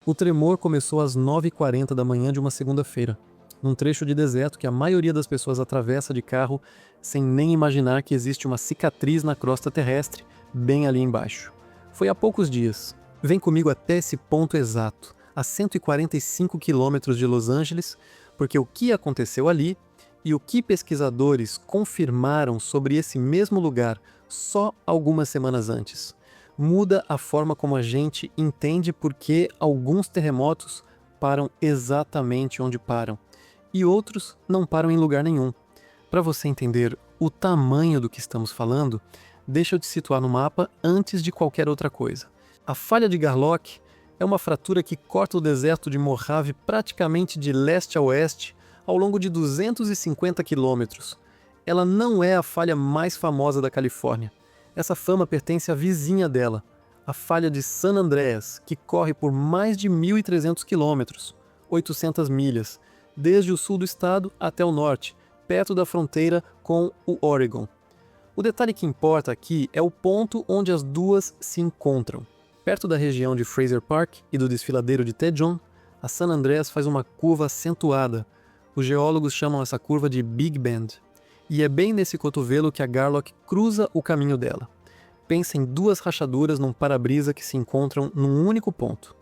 O tremor começou às 9h40 da manhã de uma segunda-feira, num trecho de deserto que a maioria das pessoas atravessa de carro sem nem imaginar que existe uma cicatriz na crosta terrestre bem ali embaixo. Foi há poucos dias. Vem comigo até esse ponto exato, a 145 quilômetros de Los Angeles, porque o que aconteceu ali e o que pesquisadores confirmaram sobre esse mesmo lugar só algumas semanas antes muda a forma como a gente entende por que alguns terremotos param exatamente onde param e outros não param em lugar nenhum. Para você entender o tamanho do que estamos falando, deixa eu te situar no mapa antes de qualquer outra coisa. A falha de Garlock é uma fratura que corta o deserto de Mojave praticamente de leste a oeste ao longo de 250 quilômetros. Ela não é a falha mais famosa da Califórnia. Essa fama pertence à vizinha dela, a falha de San Andreas, que corre por mais de 1.300 quilômetros, 800 milhas, desde o sul do estado até o norte, perto da fronteira com o Oregon. O detalhe que importa aqui é o ponto onde as duas se encontram. Perto da região de Fraser Park e do desfiladeiro de Tejon, a San Andreas faz uma curva acentuada. Os geólogos chamam essa curva de Big Bend. E é bem nesse cotovelo que a Garlock cruza o caminho dela. Pensa em duas rachaduras num para-brisa que se encontram num único ponto.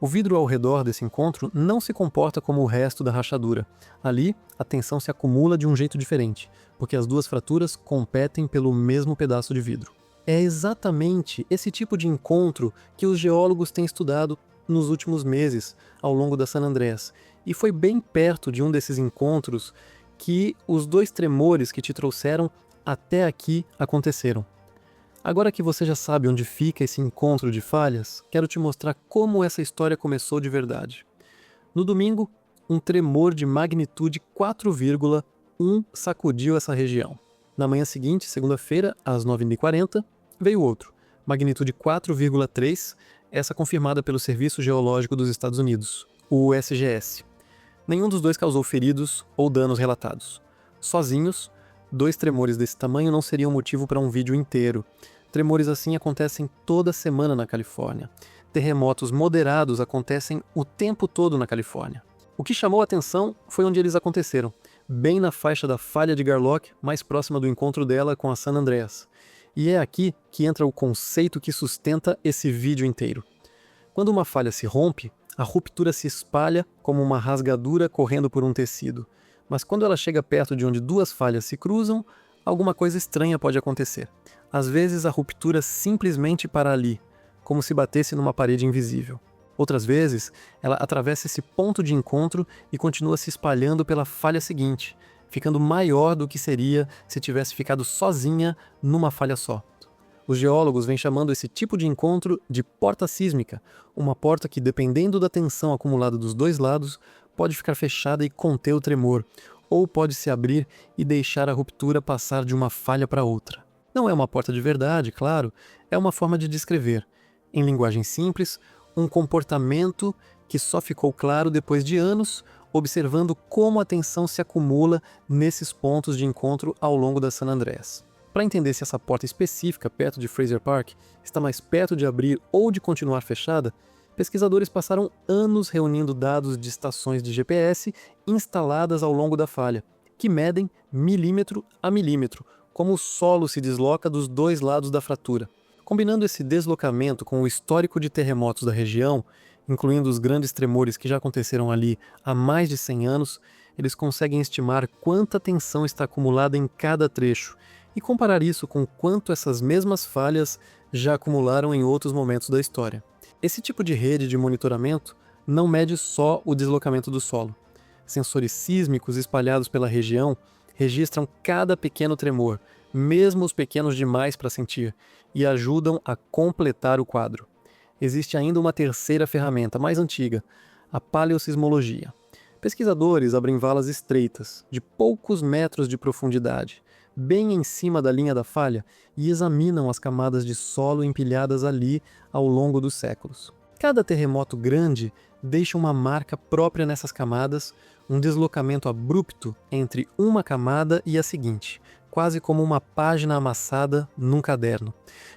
O vidro ao redor desse encontro não se comporta como o resto da rachadura. Ali, a tensão se acumula de um jeito diferente, porque as duas fraturas competem pelo mesmo pedaço de vidro. É exatamente esse tipo de encontro que os geólogos têm estudado nos últimos meses, ao longo da San Andreas. E foi bem perto de um desses encontros que os dois tremores que te trouxeram até aqui aconteceram. Agora que você já sabe onde fica esse encontro de falhas, quero te mostrar como essa história começou de verdade. No domingo, um tremor de magnitude 4,1 sacudiu essa região. Na manhã seguinte, segunda-feira, às 9h40, veio outro, magnitude 4,3, essa confirmada pelo Serviço Geológico dos Estados Unidos, o USGS. Nenhum dos dois causou feridos ou danos relatados. Sozinhos, dois tremores desse tamanho não seriam motivo para um vídeo inteiro. Tremores assim acontecem toda semana na Califórnia. Terremotos moderados acontecem o tempo todo na Califórnia. O que chamou a atenção foi onde eles aconteceram, bem na faixa da falha de Garlock, mais próxima do encontro dela com a San Andreas. E é aqui que entra o conceito que sustenta esse vídeo inteiro. Quando uma falha se rompe, a ruptura se espalha como uma rasgadura correndo por um tecido. Mas quando ela chega perto de onde duas falhas se cruzam, alguma coisa estranha pode acontecer. Às vezes a ruptura simplesmente para ali, como se batesse numa parede invisível. Outras vezes, ela atravessa esse ponto de encontro e continua se espalhando pela falha seguinte, ficando maior do que seria se tivesse ficado sozinha numa falha só. Os geólogos vêm chamando esse tipo de encontro de porta sísmica, uma porta que, dependendo da tensão acumulada dos dois lados, pode ficar fechada e conter o tremor, ou pode se abrir e deixar a ruptura passar de uma falha para outra. Não é uma porta de verdade, claro, é uma forma de descrever, em linguagem simples, um comportamento que só ficou claro depois de anos, observando como a tensão se acumula nesses pontos de encontro ao longo da San Andreas. Para entender se essa porta específica perto de Fraser Park está mais perto de abrir ou de continuar fechada, pesquisadores passaram anos reunindo dados de estações de GPS instaladas ao longo da falha, que medem milímetro a milímetro, como o solo se desloca dos dois lados da fratura. Combinando esse deslocamento com o histórico de terremotos da região, incluindo os grandes tremores que já aconteceram ali há mais de 100 anos, eles conseguem estimar quanta tensão está acumulada em cada trecho e comparar isso com quanto essas mesmas falhas já acumularam em outros momentos da história. Esse tipo de rede de monitoramento não mede só o deslocamento do solo. Sensores sísmicos espalhados pela região registram cada pequeno tremor, mesmo os pequenos demais para sentir, e ajudam a completar o quadro. Existe ainda uma terceira ferramenta, mais antiga, a paleossismologia. Pesquisadores abrem valas estreitas, de poucos metros de profundidade, bem em cima da linha da falha, e examinam as camadas de solo empilhadas ali ao longo dos séculos. Cada terremoto grande deixa uma marca própria nessas camadas, um deslocamento abrupto entre uma camada e a seguinte, quase como uma página amassada num caderno.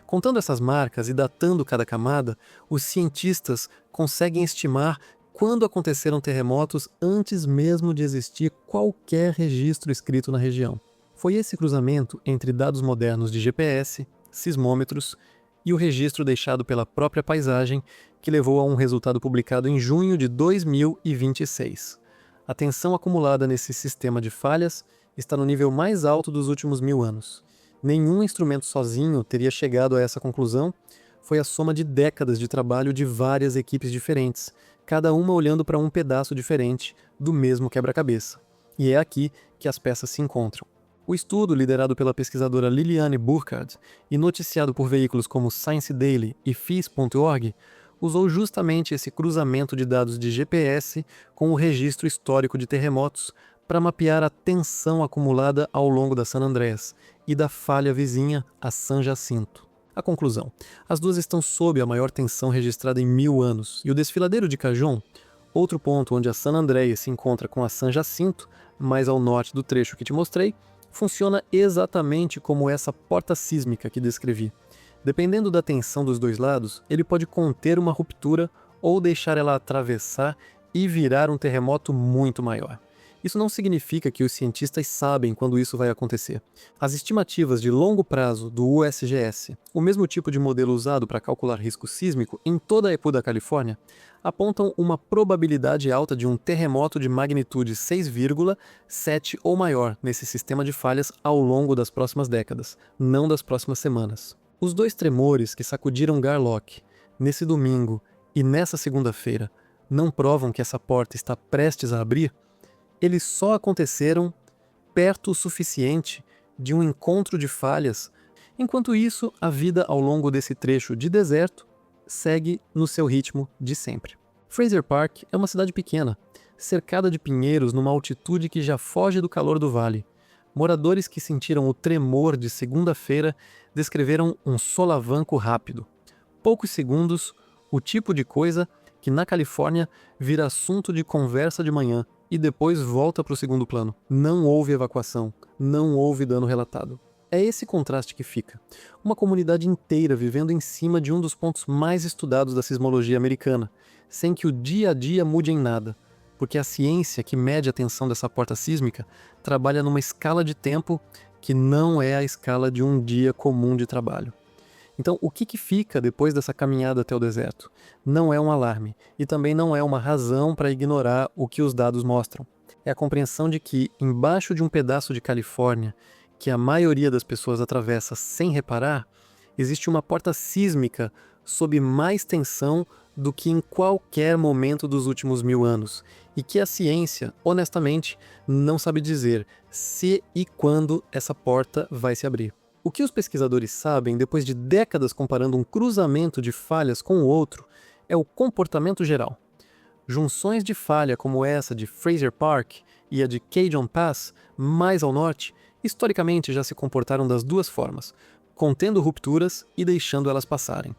Contando essas marcas e datando cada camada, os cientistas conseguem estimar quando aconteceram terremotos antes mesmo de existir qualquer registro escrito na região. Foi esse cruzamento entre dados modernos de GPS, sismômetros e o registro deixado pela própria paisagem que levou a um resultado publicado em junho de 2026. A tensão acumulada nesse sistema de falhas está no nível mais alto dos últimos 1000 anos. Nenhum instrumento sozinho teria chegado a essa conclusão. Foi a soma de décadas de trabalho de várias equipes diferentes, cada uma olhando para um pedaço diferente do mesmo quebra-cabeça. E é aqui que as peças se encontram. O estudo, liderado pela pesquisadora Liliane Burkhardt e noticiado por veículos como Science Daily e FIS.org, usou justamente esse cruzamento de dados de GPS com o registro histórico de terremotos para mapear a tensão acumulada ao longo da San Andreas e da falha vizinha, a San Jacinto. A conclusão: as duas estão sob a maior tensão registrada em 1000 anos, e o desfiladeiro de Cajon, outro ponto onde a San Andreas se encontra com a San Jacinto, mais ao norte do trecho que te mostrei, funciona exatamente como essa porta sísmica que descrevi. Dependendo da tensão dos dois lados, ele pode conter uma ruptura ou deixar ela atravessar e virar um terremoto muito maior. Isso não significa que os cientistas sabem quando isso vai acontecer. As estimativas de longo prazo do USGS, o mesmo tipo de modelo usado para calcular risco sísmico em toda a EPU da Califórnia, apontam uma probabilidade alta de um terremoto de magnitude 6,7 ou maior nesse sistema de falhas ao longo das próximas décadas, não das próximas semanas. Os dois tremores que sacudiram Garlock nesse domingo e nessa segunda-feira não provam que essa porta está prestes a abrir? Eles só aconteceram perto o suficiente de um encontro de falhas. Enquanto isso, a vida ao longo desse trecho de deserto segue no seu ritmo de sempre. Fraser Park é uma cidade pequena, cercada de pinheiros numa altitude que já foge do calor do vale. Moradores que sentiram o tremor de segunda-feira descreveram um solavanco rápido. Poucos segundos, o tipo de coisa que na Califórnia vira assunto de conversa de manhã e depois volta para o segundo plano. Não houve evacuação, não houve dano relatado. É esse contraste que fica. Uma comunidade inteira vivendo em cima de um dos pontos mais estudados da sismologia americana, sem que o dia a dia mude em nada, porque a ciência que mede a tensão dessa porta sísmica trabalha numa escala de tempo que não é a escala de um dia comum de trabalho. Então, o que fica depois dessa caminhada até o deserto? Não é um alarme, e também não é uma razão para ignorar o que os dados mostram. É a compreensão de que, embaixo de um pedaço de Califórnia, que a maioria das pessoas atravessa sem reparar, existe uma porta sísmica sob mais tensão do que em qualquer momento dos últimos 1000 anos, e que a ciência, honestamente, não sabe dizer se e quando essa porta vai se abrir. O que os pesquisadores sabem, depois de décadas comparando um cruzamento de falhas com o outro, é o comportamento geral. Junções de falha como essa de Fraser Park e a de Cajon Pass, mais ao norte, historicamente já se comportaram das duas formas, contendo rupturas e deixando elas passarem.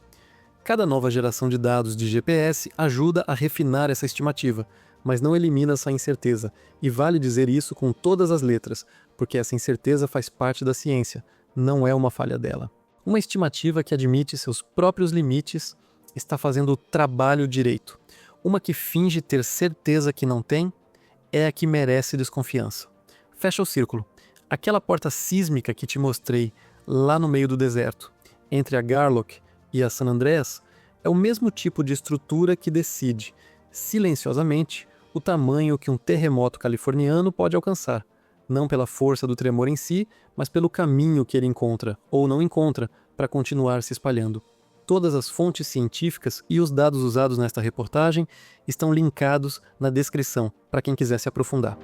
Cada nova geração de dados de GPS ajuda a refinar essa estimativa, mas não elimina essa incerteza, e vale dizer isso com todas as letras, porque essa incerteza faz parte da ciência, não é uma falha dela. Uma estimativa que admite seus próprios limites está fazendo o trabalho direito. Uma que finge ter certeza que não tem é a que merece desconfiança. Fecha o círculo. Aquela porta sísmica que te mostrei lá no meio do deserto, entre a Garlock e a San Andreas, é o mesmo tipo de estrutura que decide, silenciosamente, o tamanho que um terremoto californiano pode alcançar, não pela força do tremor em si, mas pelo caminho que ele encontra, ou não encontra, para continuar se espalhando. Todas as fontes científicas e os dados usados nesta reportagem estão linkados na descrição, para quem quiser se aprofundar.